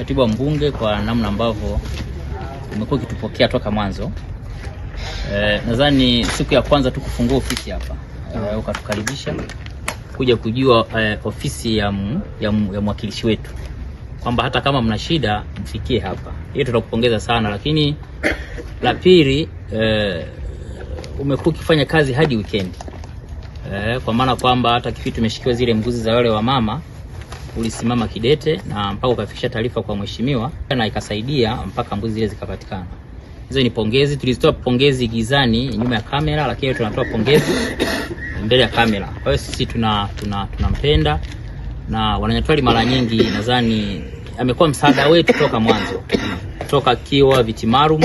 katibu wa mbunge kwa namna ambavyo umekuwa ukitupokea toka mwanzo. Nadhani siku ya kwanza tu kufungua ofisi hapa ukatukaribisha kuja kujua ofisi ya mwakilishi wetu, kwamba hata kama mna shida mfikie hapa. Hiyo tutakupongeza sana. Lakini la pili, umekuwa ukifanya kazi hadi weekend, kwa maana kwamba hata kifitu tumeshikiwa zile mbuzi za wale wa mama, ulisimama kidete na mpaka ukafikisha taarifa kwa mheshimiwa na ikasaidia mpaka mbuzi zile zikapatikana. Hizo ni pongezi. Tulizitoa pongezi gizani nyuma ya kamera, lakini tunatoa pongezi mbele ya kamera. Kwa hiyo sisi tunampenda na Wananyatwali mara nyingi nadhani amekuwa msaada wetu toka mwanzo, toka kiwa viti maalum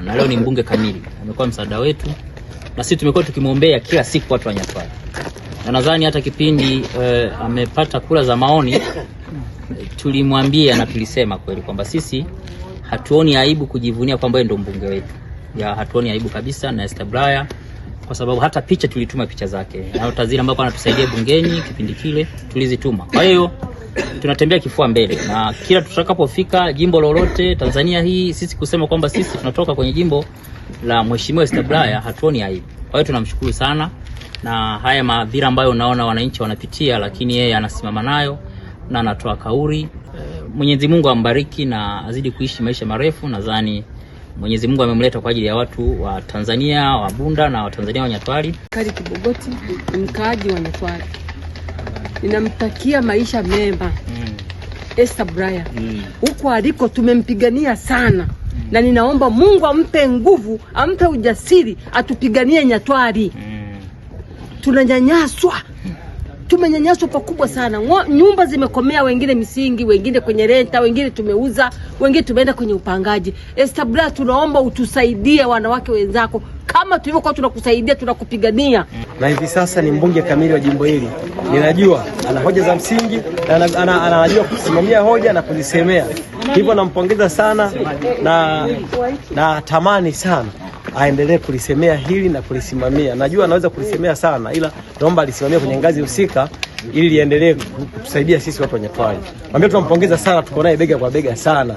na leo ni mbunge kamili. Amekuwa msaada wetu na sisi tumekuwa tukimwombea kila siku watu wa Nyatwali. Na nadhani hata kipindi amepata kura za maoni tulimwambia na tulisema kweli kwamba sisi hatuoni aibu kujivunia kwamba yeye ndo mbunge wetu. Hatuoni aibu kabisa na Esther Bulaya, kwa sababu hata picha tulituma picha zake. Na hata zile ambapo anatusaidia bungeni kipindi kile tulizituma. Kwa hiyo tunatembea kifua mbele na kila tutakapofika jimbo lolote Tanzania hii, sisi kusema kwamba sisi tunatoka kwenye jimbo la Mheshimiwa Esther Bulaya hatuoni aibu. Kwa hiyo tunamshukuru sana na haya madhira ambayo unaona wananchi wanapitia, lakini yeye anasimama nayo na anatoa kauli. Mwenyezi Mungu ambariki na azidi kuishi maisha marefu. Nadhani Mwenyezi Mungu amemleta kwa ajili ya watu wa Tanzania, wa Bunda na wa Tanzania wa Nyatwali. Kari Kibogoti, mkaaji wa Nyatwali. Ninamtakia maisha mema Esther Bulaya. Huko aliko tumempigania sana. Na ninaomba Mungu ampe nguvu, ampe ujasiri, atupiganie Nyatwali. Tunanyanyaswa. Tumenyanyaswa pakubwa sana. Nyumba zimekomea, wengine misingi, wengine kwenye renta, wengine tumeuza, wengine tumeenda kwenye upangaji. Esther Bulaya, tunaomba utusaidie wanawake wenzako kama tulivyokuwa tunakusaidia, tunakupigania. Na hivi sasa ni mbunge kamili wa jimbo hili. Ninajua ana hoja za msingi na anajua kusimamia hoja na kuzisemea. Hivyo nampongeza sana na tamani sana aendelee kulisemea hili na kulisimamia. Najua anaweza kulisemea sana, ila naomba alisimamia kwenye ngazi husika ili liendelee kutusaidia sisi watu wa Nyatwali. Mwambie tunampongeza sana, tuko naye bega kwa bega sana.